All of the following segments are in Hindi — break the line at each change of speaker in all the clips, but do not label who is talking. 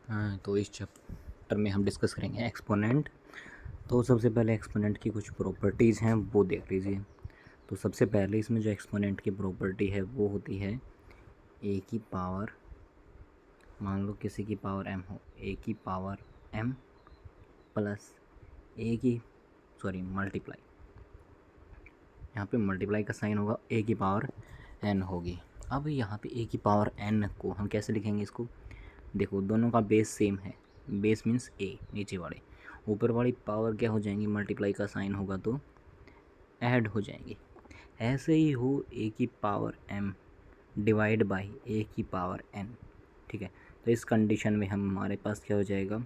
तो इस चैप्टर में हम डिस्कस करेंगे एक्सपोनेंट। तो सबसे पहले एक्सपोनेंट की कुछ प्रॉपर्टीज़ हैं वो देख लीजिए। तो सबसे पहले इसमें जो एक्सपोनेंट की प्रॉपर्टी है वो होती है ए की पावर, मान लो किसी की पावर m हो, ए की पावर m प्लस मल्टीप्लाई, यहाँ पे मल्टीप्लाई का साइन होगा, ए की पावर n होगी। अब यहाँ पे ए की पावर n को हम कैसे लिखेंगे इसको? देखो दोनों का बेस सेम है, बेस मीन्स ए, नीचे वाले, ऊपर वाली पावर क्या हो जाएंगी, मल्टीप्लाई का साइन होगा तो ऐड हो जाएंगी। ऐसे ही हो ए की पावर m डिवाइड बाई ए की पावर n, ठीक है। तो इस कंडीशन में हमारे पास क्या हो जाएगा,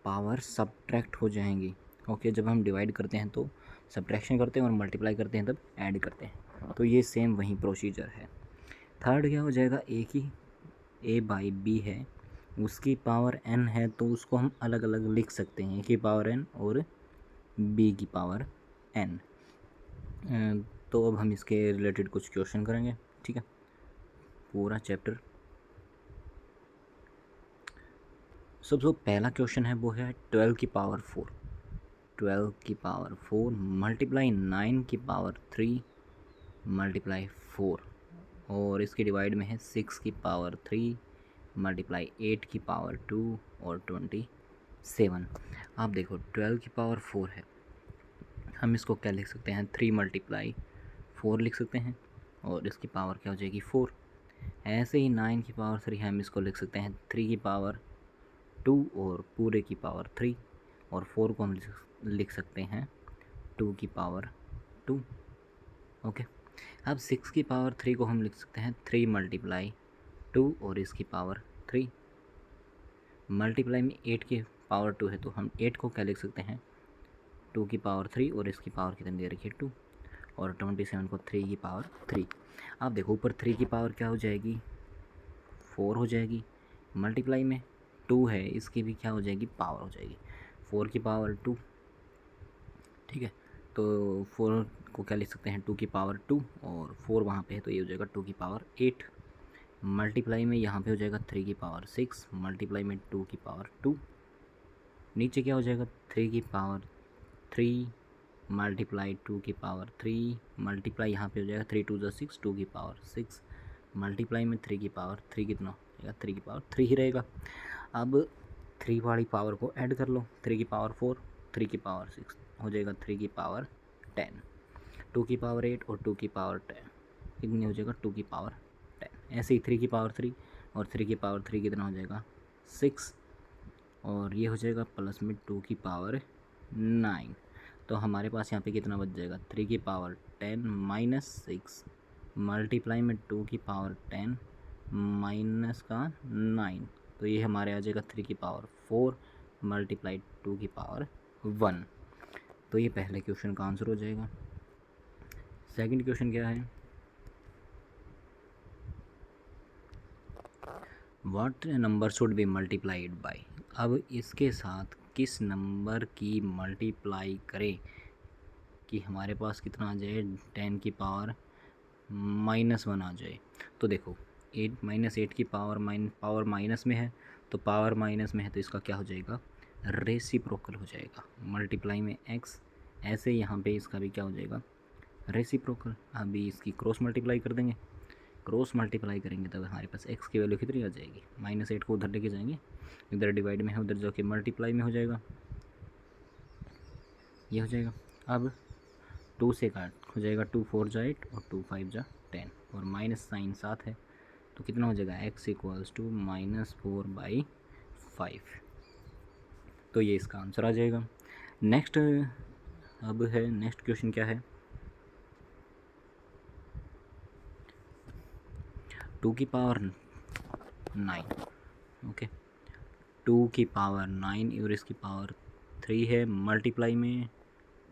पावर सब्ट्रैक्ट हो जाएंगी। ओके, जब हम डिवाइड करते हैं तो सब्ट्रैक्शन करते हैं और मल्टीप्लाई करते हैं तब ऐड करते हैं। तो ये सेम वही प्रोसीजर है। थर्ड क्या हो जाएगा, ए बाई बी है, उसकी पावर n है तो उसको हम अलग अलग लिख सकते हैं, ए की पावर n और b की पावर n। तो अब हम इसके रिलेटेड कुछ क्वेश्चन करेंगे, ठीक है, पूरा चैप्टर। सबसे पहला क्वेश्चन है वो है 12 की पावर 4, 12 की पावर 4 मल्टीप्लाई 9 की पावर 3 मल्टीप्लाई 4, और इसके डिवाइड में है 6 की पावर 3 मल्टीप्लाई 8 की पावर 2 और 27। आप देखो 12 की पावर 4 है, हम इसको क्या लिख सकते हैं, 3 मल्टीप्लाई 4 लिख सकते हैं और इसकी पावर क्या हो जाएगी 4। ऐसे ही 9 की पावर 3 हम इसको लिख सकते हैं 3 की पावर 2 और पूरे की पावर 3, और 4 को हम लिख सकते हैं 2 की पावर 2। ओके, अब 6 की पावर 3 को हम लिख सकते हैं 3 मल्टीप्लाई 2 और इसकी पावर 3। मल्टीप्लाई में 8 की पावर 2 है तो हम 8 को क्या लिख सकते हैं, 2 की पावर 3 और इसकी पावर कितनी दे रखी है 2, और 27 को 3 की पावर 3। आप देखो ऊपर 3 की पावर क्या हो जाएगी, 4 हो जाएगी, मल्टीप्लाई में 2 है, इसकी भी क्या हो जाएगी, पावर हो जाएगी 4 की पावर 2, ठीक है। तो 4 को क्या लिख सकते हैं, 2 की पावर 2, और 4 वहाँ पे है तो ये हो जाएगा 2 की पावर 8। मल्टीप्लाई में यहाँ पे हो जाएगा 3 की पावर 6 मल्टीप्लाई में 2 की पावर 2, नीचे क्या हो जाएगा 3 की पावर 3 मल्टीप्लाई 2 की पावर 3 मल्टीप्लाई यहाँ पे हो जाएगा 3 2 6, 2 की पावर 6 मल्टीप्लाई में 3 की पावर 3 कितना हो जाएगा, 3 की पावर 3 ही रहेगा। अब 3 वाली पावर को ऐड कर लो, 3 की पावर 4, 3 की पावर 6 हो जाएगा 3 की पावर 10, 2 की पावर 8 और 2 की पावर 10 कितनी हो जाएगा, 2 की पावर 10। ऐसे ही 3 की पावर 3 और 3 की पावर 3 कितना हो जाएगा 6, और ये हो जाएगा प्लस में 2 की पावर 9। तो हमारे पास यहाँ पे कितना बच जाएगा, 3 की पावर 10 माइनस 6 मल्टीप्लाई में 2 की पावर 10 माइनस का 9, तो ये हमारे आ जाएगा 3 की पावर 4 मल्टीप्लाई 2 की पावर 1। तो ये पहले क्वेश्चन का आंसर हो जाएगा। सेकंड क्वेश्चन क्या है, what number should be multiplied by. अब इसके साथ किस नंबर की मल्टीप्लाई करें कि हमारे पास कितना आ जाए, 10 की पावर -1 आ जाए। तो देखो 8 माइनस 8 की पावर माइनस में है, तो पावर माइनस में है तो इसका क्या हो जाएगा, रेसिप्रोकल हो जाएगा, मल्टीप्लाई में x। ऐसे यहाँ पे इसका भी क्या हो जाएगा, रेसिप्रोकल। अभी इसकी क्रॉस मल्टीप्लाई कर देंगे, क्रॉस मल्टीप्लाई करेंगे तब हमारे पास x की वैल्यू कितनी आ जाएगी, -8 को उधर लेके जाएंगे, इधर डिवाइड में है उधर जाके मल्टीप्लाई में हो जाएगा, ये हो जाएगा। अब 2 से काट हो जाएगा, 2 4 जा 8 और 2 5 जा 10, और माइनस साइन साथ है तो कितना हो जाएगा, x इक्वल्स टू -4/5। तो ये इसका आंसर आ जाएगा। नेक्स्ट अब है, नेक्स्ट क्वेश्चन क्या है, 2 की पावर 9, ओके, 2 की पावर 9 और इसकी पावर 3 है, मल्टीप्लाई में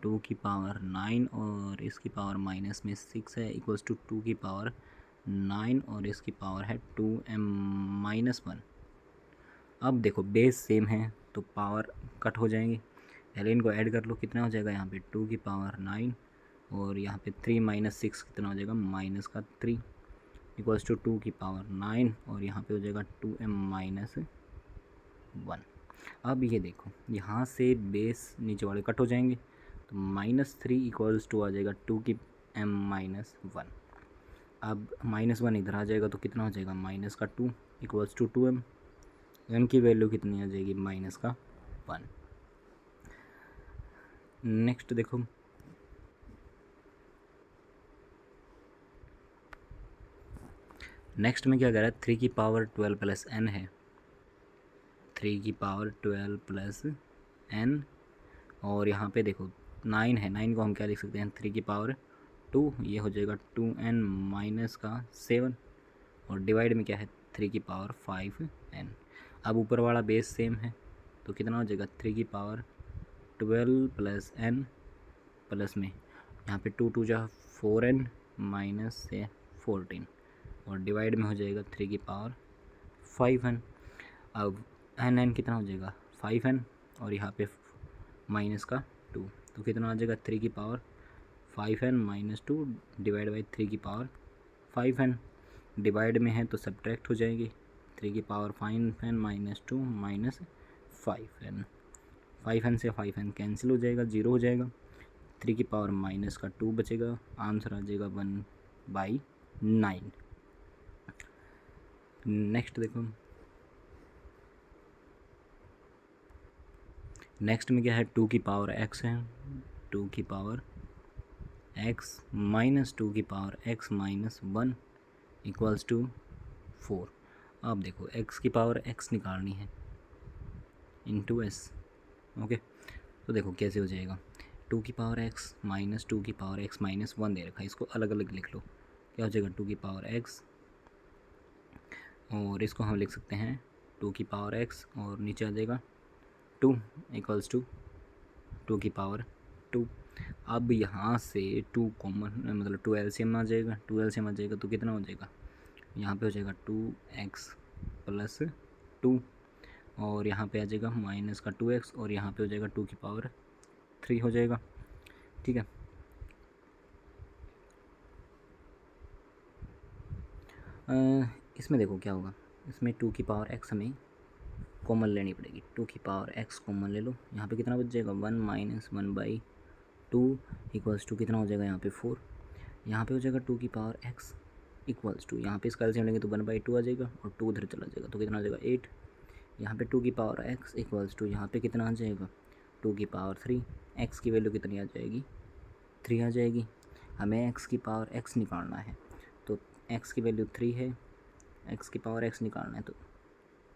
2 की पावर 9 और इसकी पावर माइनस में 6 है, इक्वल्स टू 2 की पावर 9 और इसकी पावर है 2m-1। अब देखो बेस सेम है तो पावर कट हो जाएंगे, पहले इनको ऐड कर लो, कितना हो जाएगा यहाँ पे 2 की पावर 9 और यहाँ पे 3 माइनस 6 कितना हो जाएगा, माइनस का 3 इक्वल्स टू 2 की पावर 9 और यहाँ पे हो जाएगा 2m-1, 1। अब ये देखो यहाँ से बेस नीचे वाले कट हो जाएंगे, तो -3 इक्वल्स टू आ जाएगा 2 की m-1। अब -1 इधर आ जाएगा तो कितना हो जाएगा -2 इक्वल्स टू 2m। m की वैल्यू कितनी आ जाएगी -1। नेक्स्ट देखो, नेक्स्ट में क्या कह रहा है, 3 की पावर 12 प्लस n है, 3 की पावर 12 प्लस n, और यहाँ पे देखो 9 है, 9 को हम क्या लिख सकते हैं 3 की पावर 2, ये हो जाएगा 2n माइनस का 7, और डिवाइड में क्या है 3 की पावर 5n। अब ऊपर वाला बेस सेम है तो कितना हो जाएगा 3 की पावर 12 प्लस n प्लस में यहाँ पे 2 2 जा 4n माइनस से 14, और डिवाइड में हो जाएगा 3 की पावर 5n। अब n कितना हो जाएगा 5n, और यहाँ पे माइनस का 2, तो कितना आ जाएगा 3 की power 5n minus 2 divide by 3 की पावर 5n। डिवाइड में है तो सब्ट्रैक्ट हो जाएगी, 3 की power 5n minus 2 minus 5n, 5n से 5n कैंसिल हो जाएगा, 0 हो जाएगा, 3 की पावर माइनस का 2 बचेगा, आंसर आ जाएगा 1/9। नेक्स्ट देखो, नेक्स्ट में क्या है 2 की पावर x है, 2 की पावर x माइनस 2 की power x minus 1 equals to 4। अब देखो x की पावर x निकालनी है इंटू s। ओके, तो देखो कैसे हो जाएगा, 2 की पावर x माइनस 2 की पावर x माइनस 1 दे रखा है, इसको अलग अलग लिख लो, क्या हो जाएगा 2 की पावर x, और इसको हम लिख सकते हैं 2 की पावर x, और नीचे आ जाएगा 2 इक्वल्स टू 2 की पावर 2। अब यहाँ से 2 कॉमन, मतलब 2 एलसीएम आ जाएगा, 2 एलसीएम आ जाएगा तो कितना हो जाएगा, यहाँ पे हो जाएगा 2x प्लस 2, और यहाँ पे आ जाएगा माइनस का 2x, और यहाँ पे हो जाएगा 2 की पावर 3 हो जाएगा। ठीक है, इसमें देखो क्या होगा, इसमें 2 की पावर x हमें कॉमन लेनी पड़ेगी, 2 की पावर x कॉमन ले लो, यहाँ पे कितना बच जाएगा 1 माइनस 1/2 इक्वल्स टू कितना हो जाएगा यहाँ पे 4, यहाँ पे हो जाएगा 2 की पावर x इक्वल्स टू, यहाँ पे इसका एलसीएम लेंगे तो 1/2 आ जाएगा, और 2 उधर चला जाएगा तो कितना आ जाएगा 8। यहाँ पे 2 की पावर x इक्वल्स टू, यहाँ पे कितना आ जाएगा 2 की पावर 3, x की वैल्यू कितनी आ जाएगी 3 आ जाएगी। हमें x की पावर x निकालना है, तो x की वैल्यू 3 है, x की पावर x निकालना है तो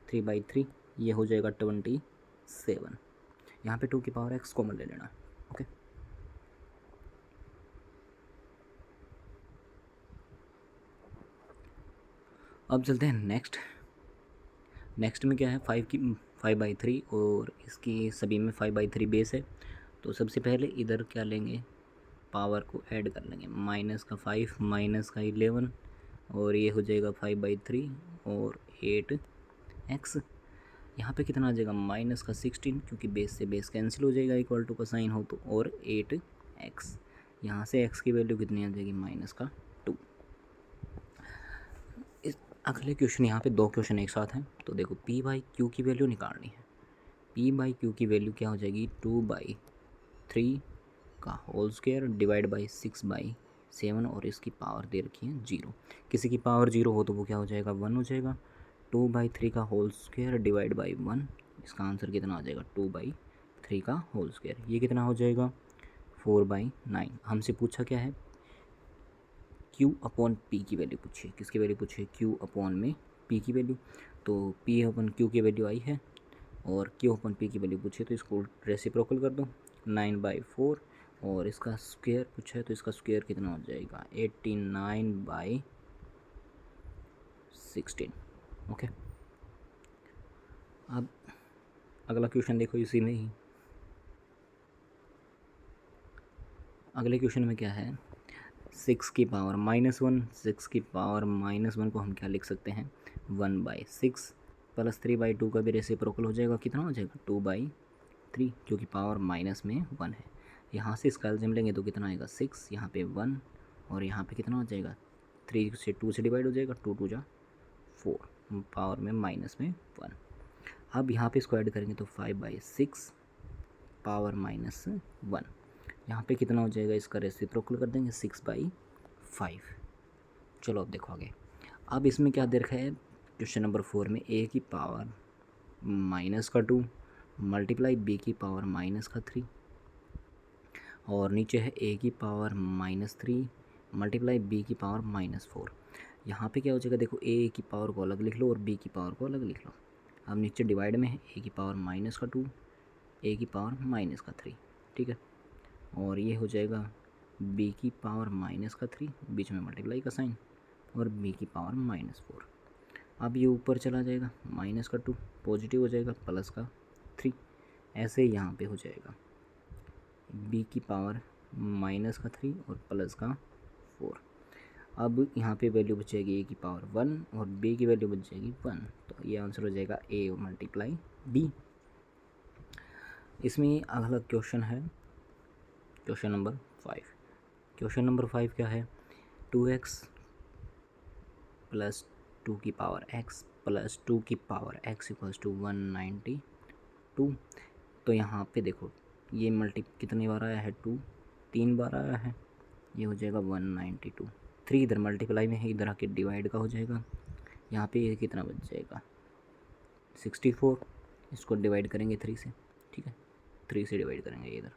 3/3, ये हो जाएगा 27। यहाँ पे 2 की पावर x कॉमन ले लेना। ओके, अब चलते हैं नेक्स्ट। नेक्स्ट में क्या है 5/3, और इसकी सभी में 5/3 बेस है, तो सबसे पहले इधर क्या लेंगे, पावर को ऐड कर लेंगे, माइनस का 5 माइनस का 11, और ये हो जाएगा 5/3 और 8x। यहाँ पे कितना आ जाएगा माइनस का 16, क्योंकि बेस से बेस कैंसिल हो जाएगा, इक्वल टू का साइन हो तो, और 8x। यहाँ से x की वैल्यू कितनी आ जाएगी माइनस का 2। इस अगले क्वेश्चन, यहाँ पे 2 क्वेश्चन एक साथ हैं, तो देखो p/q की वैल्यू निकालनी है। p/q की वैल्यू क्या हो जाएगी 2/3 का होल स्क्वायर डिवाइड बाई 6/7, और इसकी पावर दे रखी है 0। किसी की पावर 0 हो तो वो क्या हो जाएगा 1 हो जाएगा। 2/3 का होल स्क्वायर डिवाइड बाई 1, इसका आंसर कितना आ जाएगा 2/3 का होल स्क्वायर, ये कितना हो जाएगा 4/9। हमसे पूछा क्या है q/p की वैल्यू पूछी है, किसकी वैल्यू पूछी है q/में p की वैल्यू, तो p/q की वैल्यू आई है, और q/p की वैल्यू पूछी है तो इसको रेसिप्रोकल कर दो, 9/4, और इसका स्क्वायर पूछा है तो इसका स्क्वायर कितना हो जाएगा 89/16। ओके, अब अगला क्वेश्चन देखो, इसी में ही अगले क्वेश्चन में क्या है 6 की पावर -1, 6 की पावर -1 को हम क्या लिख सकते हैं 1/6 प्लस 3/2 का भी रेसिप्रोकल हो जाएगा, कितना हो जाएगा 2/3, क्योंकि पावर माइनस में 1 है। यहाँ से इसका एलसीएम लेंगे तो कितना आएगा 6, यहाँ पे 1, और यहाँ पे कितना हो जाएगा 3 से 2 से डिवाइड हो जाएगा, 2 2 जा 4, पावर में माइनस में 1। अब यहाँ पे इसको ऐड करेंगे तो 5/6 पावर -1, यहाँ पे कितना हो जाएगा, इसका रेसिप्रोकल कर देंगे 6/5। चलो अब देखो आगे। अब इसमें क्या दे रखा है क्वेश्चन नंबर 4 में, a की पावर -2 मल्टीप्लाई b की पावर -3, और नीचे है a की पावर -3 मल्टीप्लाई b की पावर -4। यहाँ पे क्या हो जाएगा, देखो a की पावर को अलग लिख लो और b की पावर को अलग लिख लो। अब नीचे डिवाइड में है a की पावर -2 a की पावर -3, ठीक है, और ये हो जाएगा b की पावर -3, बीच में मल्टीप्लाई का साइन, और b की पावर -4। अब ये ऊपर चला जाएगा, -2 पॉजिटिव हो जाएगा, +3, ऐसे ही यहाँ पे हो जाएगा b की पावर -3 और +4। अब यहाँ पे वैल्यू बच जाएगी a की पावर 1 और b की वैल्यू बच जाएगी 1, तो ये आंसर हो जाएगा a मल्टीप्लाई b। इसमें अगला क्वेश्चन है क्वेश्चन नंबर 5। क्वेश्चन नंबर 5 क्या है, 2x प्लस 2 की पावर x प्लस 2 की पावर x इक्वल्स टू 192। तो यहाँ पे देखो ये मल्टी कितनी बार आया है, 2 3 बार आया है, ये हो जाएगा 192। 3 इधर मल्टीप्लाई में है, इधर आके डिवाइड का हो जाएगा, यहाँ पे ये कितना बच जाएगा 64। इसको डिवाइड करेंगे 3 से, ठीक है, 3 से डिवाइड करेंगे इधर।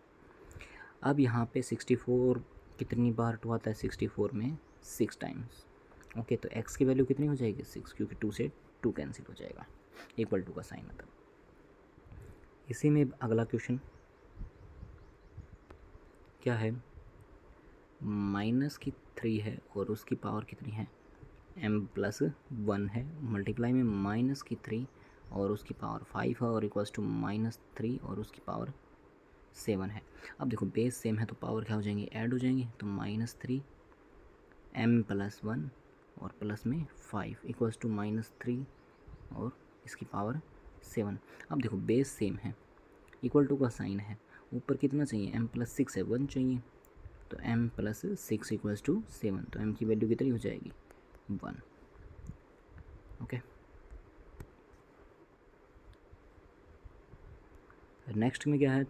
अब यहाँ पे 64 कितनी बार 2 आता है, 64 में 6 टाइम्स। ओके, तो x की वैल्यू कितनी हो जाएगी 6, क्योंकि 2 से 2 कैंसिल हो जाएगा, इक्वल टू का साइन मतलब। इसी में अगला क्वेश्चन क्या है, -3 है और उसकी पावर कितनी है m+1 है, मल्टीप्लाई में -3 और उसकी पावर 5 है, और इक्वल्स टू -3 और उसकी पावर 7 है। अब देखो बेस सेम है तो पावर क्या हो जाएंगे, ऐड हो जाएंगे, तो -3 m+1 और प्लस में 5 इक्वल्स टू -3 और इसकी पावर 7। अब देखो बेस सेम है, इक्वल टू का साइन है, ऊपर कितना चाहिए m+6 है, 1 चाहिए, तो m+6 इक्वल्स टू 7, तो m की वैल्यू कितनी हो जाएगी 1। ओके, नेक्स्ट में क्या है,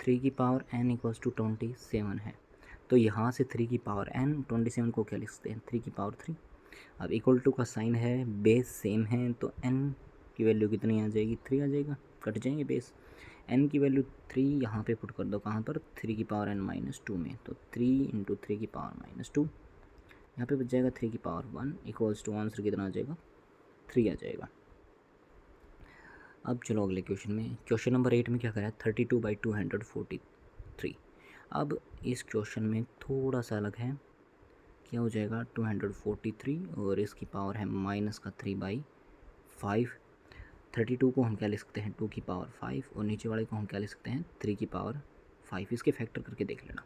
3 की पावर n इक्वल्स टू 27 है, तो यहाँ से 3 की पावर n 27 को क्या लिख सकते हैं 3 की पावर 3। अब इक्वल टू का साइन है, बेस सेम है, तो n की वैल्यू कितनी आ जाएगी 3 आ जाएगा, कट जाएंगे बेस, n की वैल्यू 3 यहाँ पे पुट कर दो, कहाँ पर 3 की पावर n-2 में, तो 3 × 3 की पावर -2, यहाँ पे बच जाएगा 3 की पावर 1 इक्वल्स टू आंसर कितना आ जाएगा 3 आ जाएगा। अब चलो अगले क्वेश्चन में, क्वेश्चन नंबर 8 में क्या करा है, 32/243। अब इस क्वेश्चन में थोड़ा सा अलग है, क्या हो जाएगा 243 और इसकी पावर है -3/5। 32 को हम क्या लिख सकते हैं 2 की पावर 5 और नीचे वाले को हम क्या लिख सकते हैं 3 की पावर 5। इसके फैक्टर करके देख लेना,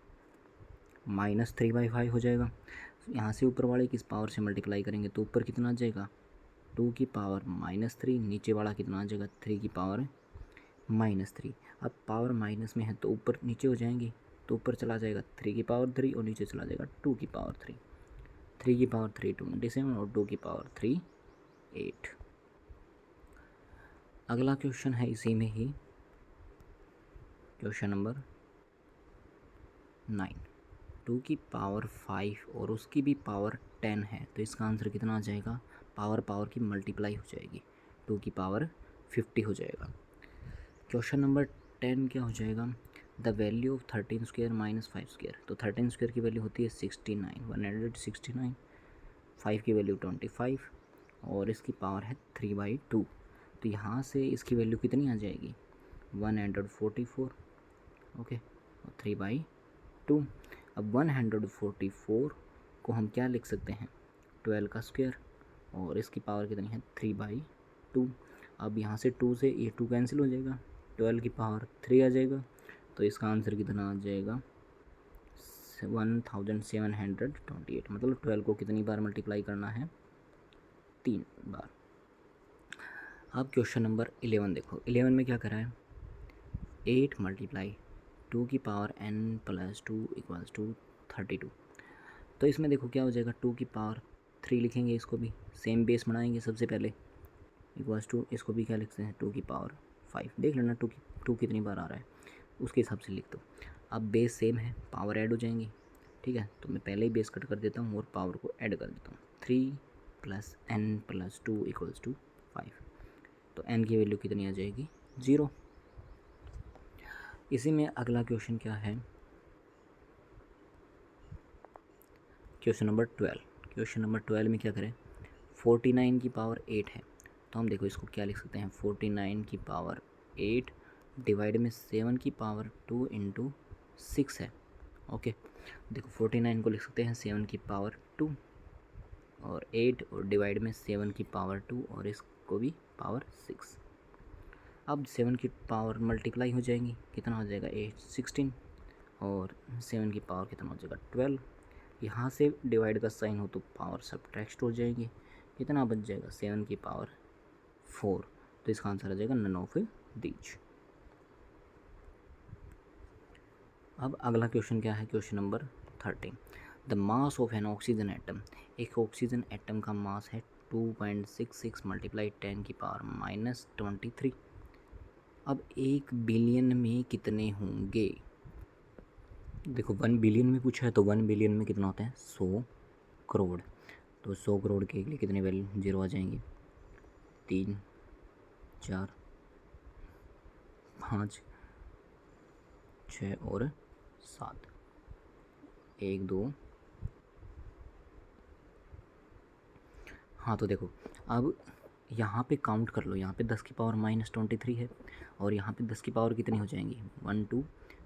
-3/5 हो जाएगा। यहाँ से ऊपर वाले किस पावर से मल्टीप्लाई करेंगे तो ऊपर कितना आ जाएगा 2 की पावर -3, नीचे वाला कितना आ जाएगा 3 की पावर -3। अब पावर माइनस में है तो ऊपर नीचे हो जाएंगी, तो ऊपर चला जाएगा 3 की पावर 3 और नीचे चला जाएगा 2 की पावर 3। 3 की पावर 3 27 और 2 की पावर 3 8। अगला क्वेश्चन है इसी में ही, क्वेश्चन नंबर 9। 2 की पावर 5 और उसकी भी पावर 10 है, तो इसका आंसर कितना आ जाएगा, पावर की मल्टीप्लाई हो जाएगी, 2 की पावर 50 हो जाएगा। क्वेश्चन नंबर 10 क्या हो जाएगा, द वैल्यू ऑफ 13² -5²। तो 13² की वैल्यू होती है 69, 169, 5 की वैल्यू 25 और इसकी पावर है 3/2, तो यहाँ से इसकी वैल्यू कितनी आ जाएगी 144। ओके, और 3/2। अब 144 को हम क्या लिख सकते हैं 12 का स्क्वायर, और इसकी पावर कितनी है 3/2। अब यहाँ से 2 से ये 2 कैंसिल हो जाएगा, 12 की पावर 3 आ जाएगा, तो इसका आंसर कितना आ जाएगा 1728। मतलब 12 को कितनी बार मल्टीप्लाई करना है 3 बार। अब क्वेश्चन नंबर 11 देखो, 11 में क्या करा है 8 × 2 की पावर n+2 इक्वल्स टू 32। तो इसमें देखो क्या हो जाएगा 2 की पावर 3 लिखेंगे, इसको भी सेम बेस बनाएंगे सबसे पहले, इक्वल्स टू, इसको भी क्या लिखते हैं 2 की पावर 5। देख लेना टू कितनी बार आ रहा है, उसके हिसाब से लिख दो। अब बेस सेम है, पावर ऐड हो जाएंगी। ठीक है, तो मैं पहले ही बेस कट कर देता हूँ और पावर को ऐड कर देता हूँ। 3 + n + 2 = 5। तो n की वैल्यू कितनी आ जाएगी 0। इसी में अगला क्वेश्चन क्या है, क्वेश्चन नंबर 12। क्वेश्चन नंबर 12 में क्या करें, 49 की पावर 8 है, तो हम देखो इसको क्या लिख सकते हैं, 49 की पावर 8 डिवाइड में 7 की पावर 2 × 6 है। ओके, देखो 49 को लिख सकते हैं 7 की पावर 2 और 8 और डिवाइड में 7 की पावर 2 और इसको भी पावर 6। अब 7 की पावर मल्टीप्लाई हो जाएंगी, कितना हो जाएगा 8 16 और 7 की पावर कितना हो जाएगा 12। यहाँ से डिवाइड का साइन हो तो पावर सब्ट्रैक्ट हो जाएगी, कितना बच जाएगा 7 की पावर 4। तो इसका आंसर आ जाएगा नन ऑफ दीज। अब अगला क्वेश्चन क्या है, question number 13। The mass of N oxygen atom, एक ऑक्सीजन एटम का मास है 2.66 × 10 की पावर -23। अब 1 बिलियन में कितने होंगे। देखो 1 बिलियन में पूछा है, तो 1 बिलियन में कितना होता है 100 करोड़। तो 100 करोड़ के लिए कितने वैल्यू जीरो आ जाएंगे, 3 4 5 6 और 7, 1 2। हाँ तो देखो अब यहाँ पे काउंट कर लो, यहाँ पे 10 की पावर -23 है और यहाँ पे 10 की पावर कितनी हो जाएंगी 1 2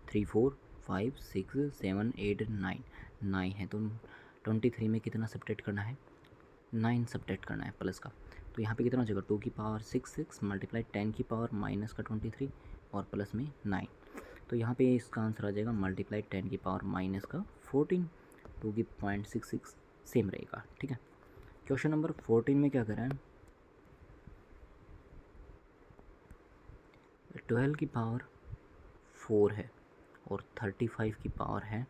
3 4 5 6 7 8 9, 9 है। तो 23 में कितना सब्ट्रैक्ट करना है, 9 सब्ट्रैक्ट करना है प्लस का। तो यहाँ पे कितना हो जाएगा 2 की पावर 6 × 10 की पावर -23 और प्लस में 9। तो यहाँ पे इसका आंसर आ जाएगा मल्टीप्लाई 10 की पावर -14। 2 की 0.66 सेम रहेगा। ठीक है, क्वेश्चन नंबर 14 में क्या करें, 12 की पावर 4 है और 35 की पावर है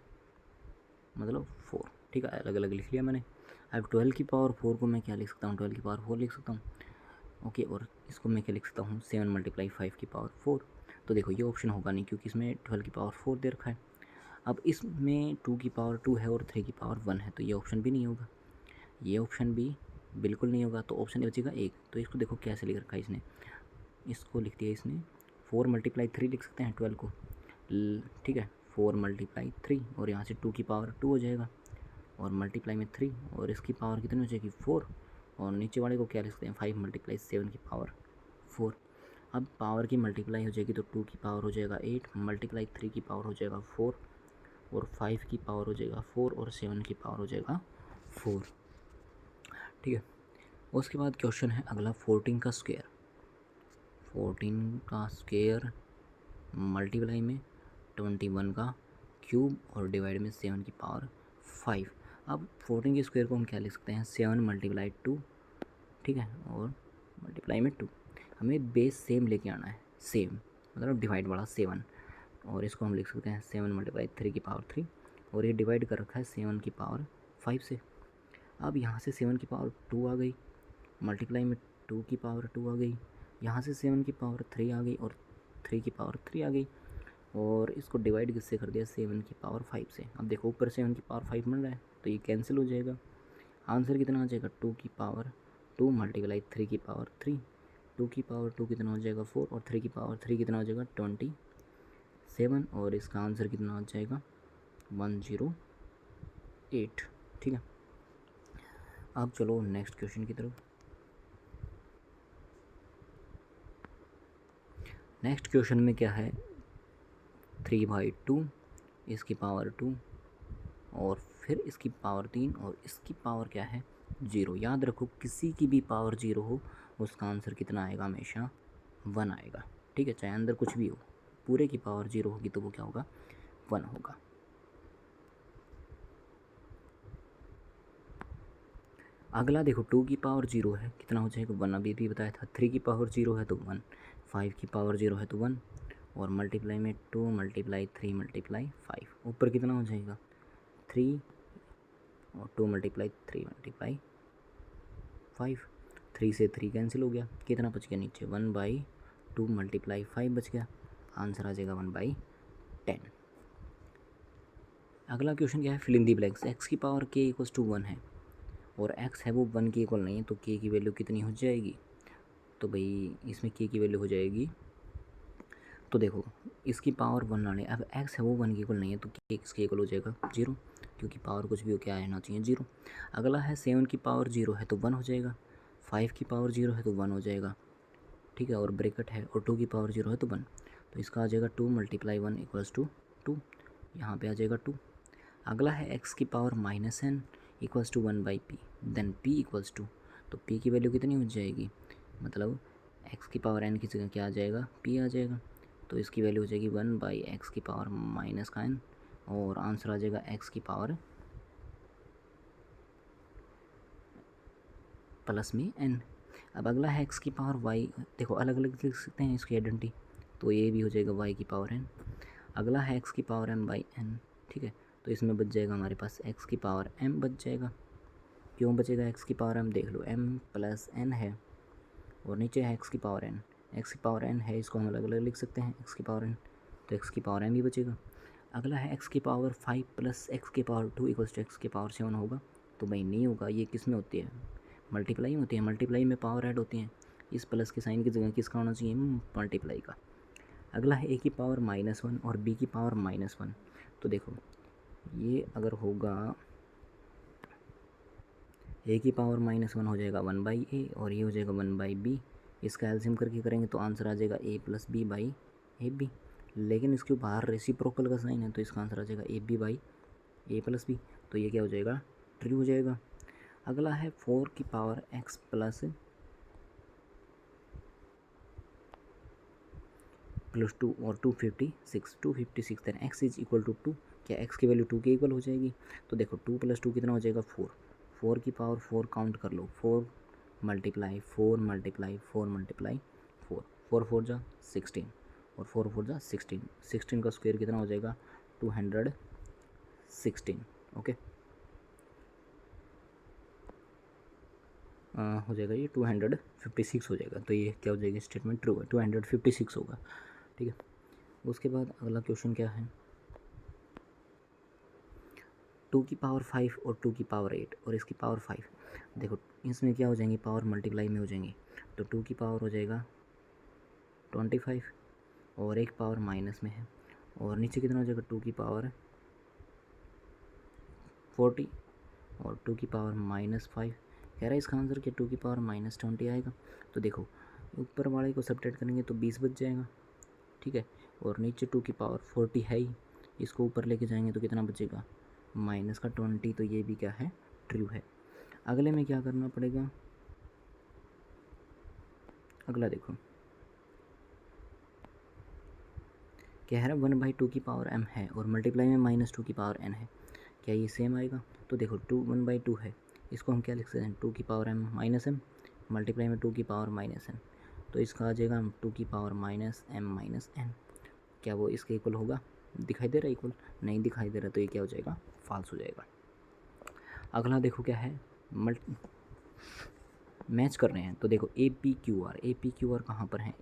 मतलब 4। ठीक है, अलग अलग लिख लिया मैंने। अब 12 की पावर 4 को मैं क्या लिख सकता हूँ, 12 की पावर 4 लिख सकता हूँ। ओके, और इसको मैं क्या लिख सकता हूँ 7 × 5 की पावर 4। तो देखो ये ऑप्शन होगा नहीं क्योंकि इसमें 12 की पावर 4 दे रखा है। अब इसमें 2 की पावर 2 है और 3 की पावर 1 है, तो ये ऑप्शन भी नहीं होगा, ये ऑप्शन भी बिल्कुल नहीं होगा। तो ऑप्शन बचेगा एक। तो इसको देखो कैसे लिख रखा है इसने, इसको लिख दिया इसने 4 × 3 लिख सकते हैं 12 को। ठीक है, 4 × 3 और यहाँ से 2 की पावर 2 हो जाएगा और मल्टीप्लाई में 3 और इसकी पावर कितनी हो जाएगी 4 और नीचे वाले को क्या लिख सकते हैं 5 × 7 की पावर 4। अब पावर की मल्टीप्लाई हो जाएगी तो 2 की पावर हो जाएगा 8 × 3 की पावर हो जाएगा 4 और 5 की पावर हो जाएगा 4 और 7 की पावर हो जाएगा 4। ठीक है, उसके बाद क्वेश्चन है अगला 14 का स्क्वायर। 14 का स्क्वायर मल्टीप्लाई में 21 का क्यूब और डिवाइड में 7 की पावर 5। अब 14 के स्क्वायर को हम क्या लिख सकते हैं 7 × 2। ठीक है, और मल्टीप्लाई में 2। हमें बेस सेम लेके आना है, सेम मतलब डिवाइड वाला 7, और इसको हम लिख सकते हैं 7 × 3 की पावर 3 और ये डिवाइड कर रखा है 7 की पावर 5 से। अब यहाँ से 7 की पावर 2 आ गई, मल्टीप्लाई में 2 की पावर 2 आ गई, यहाँ से 7 की पावर 3 आ गई और 3 की पावर 3 आ गई और इसको डिवाइड किससे कर दिया 7 की पावर 5 से। अब देखो ऊपर 7 की पावर 5 मिल रहा है तो ये कैंसिल हो जाएगा। आंसर कितना आ जाएगा 2 की पावर 2 × 3 की पावर 3। 2 की पावर 2 कितना हो जाएगा 4 और 3 की पावर 3 कितना हो जाएगा 27 और इसका आंसर कितना आ जाएगा 108। ठीक है, अब चलो नेक्स्ट क्वेश्चन की तरफ। नेक्स्ट क्वेश्चन में क्या है 3/2, इसकी पावर 2 और फिर इसकी पावर 3 और इसकी पावर क्या है 0। याद रखो किसी की भी पावर 0 हो उसका आंसर कितना आएगा, हमेशा 1 आएगा। ठीक है, चाहे अंदर कुछ भी हो, पूरे की पावर 0 होगी तो वो क्या होगा 1 होगा। अगला देखो 2 की पावर 0 है, कितना हो जाएगा 1, अभी भी बताया था। 3 की पावर 0 है तो 1, 5 की पावर 0 है तो 1 और मल्टीप्लाई में 2 × 3 × 5, ऊपर कितना हो जाएगा 3 और 2 × 3 × 5। 3 से 3 कैंसिल हो गया, कितना बच गया नीचे 1/2 मल्टीप्लाई 5 बच गया, आंसर आ जाएगा 1/10। अगला क्वेश्चन क्या है, fill in the blanks. X की पावर के इक्वल्स टू 1 है और एक्स है वो 1 के इक्वल नहीं है, तो के की वैल्यू कितनी हो जाएगी, तो भाई इसमें के की वैल्यू हो जाएगी, तो देखो इसकी पावर 1 लाने, अब एक्स है वो 1 के इक्वल नहीं है तो के किसके इक्वल हो जाएगा 0, क्योंकि पावर कुछ भी हो क्या आना चाहिए 0। अगला है 7 की पावर 0 है तो 1 हो जाएगा, 5 की पावर 0 है तो 1 हो जाएगा, ठीक है, और ब्रैकेट है, और 2 की पावर 0 है तो 1, तो इसका आ जाएगा 2 मल्टीप्लाई 1 इक्वल्स टू 2, यहाँ पे आ जाएगा 2। अगला है एक्स की power -n equals to 1/p, then p equals to, तो p की वैल्यू कितनी हो जाएगी, मतलब x की पावर n की जगह क्या आ जाएगा p आ जाएगा, तो इसकी वैल्यू हो जाएगी 1/x की पावर माइनस का n, और आंसर आ जाएगा x की पावर प्लस में n। अब अगला है x की पावर y, देखो अलग अलग लिख सकते हैं इसकी आइडेंटिटी, तो ये भी हो जाएगा y की पावर n। अगला है x की पावर m/n, ठीक है, तो इसमें बच जाएगा हमारे पास x की पावर m बच जाएगा। क्यों बचेगा x की पावर m, देख लो m प्लस n है और नीचे है x की पावर n, x की पावर n है, इसको हम अलग अलग लिख सकते हैं x की पावर n, तो x की पावर m ही बचेगा। अगला है x की पावर 5 प्लस x की पावर 2 इक्वल्स टू x की पावर 7 होगा, तो भाई नहीं होगा, ये किस में होती है, मल्टीप्लाई में होती है, मल्टीप्लाई में पावर ऐड होती है, इस प्लस के साइन की जगह किसका होना चाहिए मल्टीप्लाई का। अगला है a की पावर -1 और b की पावर -1, तो देखो ये अगर होगा a की पावर -1 हो जाएगा 1/a और ये हो जाएगा 1/b, इसका एल्सियम करके करेंगे तो आंसर आ जाएगा a+b/ab, लेकिन इसके बाहर रेसिप्रोकल का साइन है तो इसका आंसर आ जाएगा ab/a+b, तो ये क्या हो जाएगा ट्रू हो जाएगा। अगला है 4 की पावर x प्लस 2 और 256 then x is equal to 2, क्या x की वैल्यू 2 के इक्वल हो जाएगी, तो देखो 2 + 2 कितना हो जाएगा 4, 4 की पावर 4 काउंट कर लो, 4 मल्टीप्लाई 4 मल्टीप्लाई 4 मल्टीप्लाई 4, 4 4 जा 16 और 4 4 जा 16, 16 का स्क्वायर कितना हो जाएगा 216, ओके हो जाएगा ये 256 हो जाएगा, तो ये क्या हो जाएगी स्टेटमेंट ट्रू है, 256 होगा, ठीक है। उसके बाद अगला क्वेश्चन क्या है, 2 की पावर 5 और 2 की पावर 8 और इसकी पावर 5, देखो इसमें क्या हो जाएंगी पावर मल्टीप्लाई में हो जाएंगी, तो 2 की पावर हो जाएगा 25 और एक पावर माइनस में है, और नीचे कितना हो जाएगा 2 की पावर 40 और 2 की पावर -5, कह रहा है इसका आंसर क्या 2 की पावर -20 आएगा, तो देखो ऊपर वाले को सब्ट्रैक्ट करेंगे तो 20 बच जाएगा, ठीक है, और नीचे 2 की पावर 40 है ही, इसको ऊपर लेके जाएंगे तो कितना बचेगा -20, तो ये भी क्या है ट्रू है। अगले में क्या करना पड़ेगा, अगला देखो कह रहा है 1/2 की पावर m है और मल्टीप्लाई में -2 की पावर n है, क्या ये सेम आएगा, तो देखो 1/2 है, इसको हम क्या लिख सकते हैं 2 की पावर m -m मल्टीप्लाई में 2 की पावर -n, तो इसका आ जाएगा 2 की पावर -m -n, क्या वो इसके इक्वल होगा, दिखाई दे रहा है इक्वल, नहीं दिखाई दे रहा, तो ये क्या हो जाएगा फॉल्स हो जाएगा। अगला देखो क्या है मैच कर रहे हैं, तो देखो AP QR कहाँ पर है,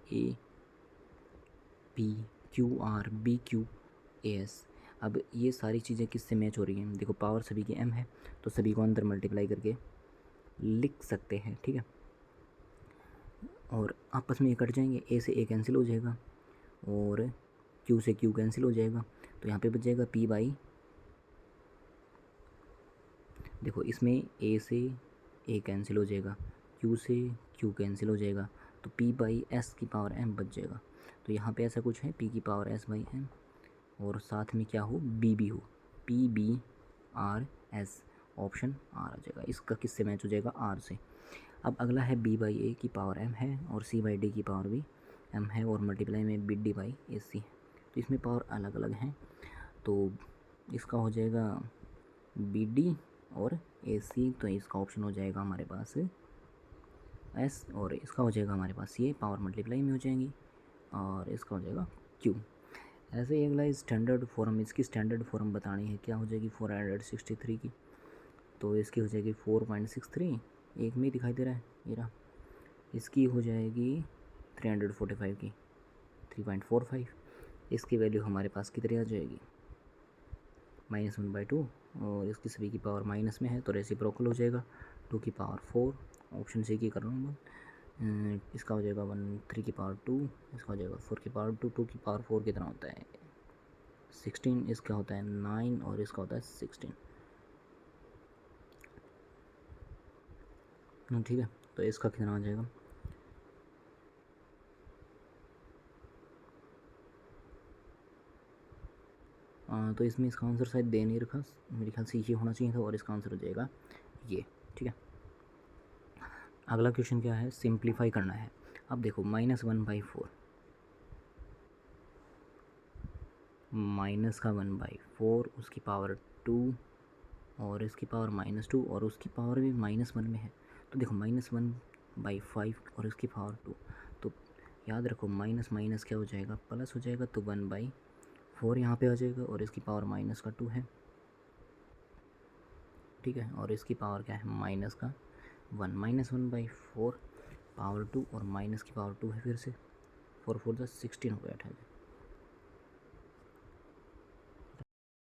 APQRBQAS, अब ये सारी चीज़ें किससे मैच हो रही हैं, देखो पावर सभी की m है तो सभी को अंदर मल्टीप्लाई करके लिख सकते हैं, ठीक है, और आपस में ये कट जाएंगे, a से a कैंसिल हो जाएगा और q से q कैंसिल हो जाएगा, तो यहाँ पे बच जाएगा p/, देखो इसमें a से a कैंसिल हो जाएगा, q से q कैंसिल हो जाएगा, तो p/s की पावर m बच जाएगा, तो यहाँ पे ऐसा कुछ है p की पावर s/m और साथ में क्या हो b भी हो, PBRS, ऑप्शन R आ जाएगा, इसका किससे मैच हो जाएगा R से। अब अगला है b/a की पावर m है और c/d की पावर भी m है और मल्टीप्लाई में bd/ac है, तो इसमें पावर अलग अलग हैं, तो इसका हो जाएगा bd और ac, तो इसका ऑप्शन हो जाएगा हमारे पास s और इसका हो जाएगा हमारे पास ये पावर मल्टीप्लाई में हो जाएंगी और इसका हो जाएगा q। ऐसे ही अगला स्टैंडर्ड फॉर्म, इसकी स्टैंडर्ड फॉर्म बतानी है, क्या हो जाएगी 463 की, तो इसकी हो जाएगी 4.63, एक में दिखाई दे रहा है ये रहा, इसकी हो जाएगी 345 की 3.45। इसकी वैल्यू हमारे पास कितनी आ जाएगी -1/2, और इसकी सभी की पावर माइनस में है तो रेसिप्रोकल हो जाएगा 2⁴। ऑप्शन सी की कर रहा हूँ मैं। इसका हो जाएगा 3⁴, इसका हो जाएगा 4⁴, 2⁴ कितना होता है 16, इसका होता है 9 और इसका होता है 16। ठीक है, तो इसका कितना आ जाएगा तो इसमें इसका आंसर शायद दे नहीं रखा, मेरे ख्याल से ये होना चाहिए था और इसका आंसर हो जाएगा ये। ठीक है, अगला क्वेश्चन क्या है, सिंप्लीफाई करना है। अब देखो -1/4, माइनस का 1/4, उसकी पावर 2 और इसकी पावर -2 और उसकी पावर भी -1 में है। तो देखो -1/5 और इसकी पावर 2, तो याद रखो माइनस माइनस क्या हो जाएगा प्लस हो जाएगा, तो 1/4 यहाँ पे आ जाएगा और इसकी पावर -2 है। ठीक है, और इसकी पावर क्या है -1, -1/4 पावर 2 और माइनस की पावर 2 है, फिर से 4 4 16 हो गया 28।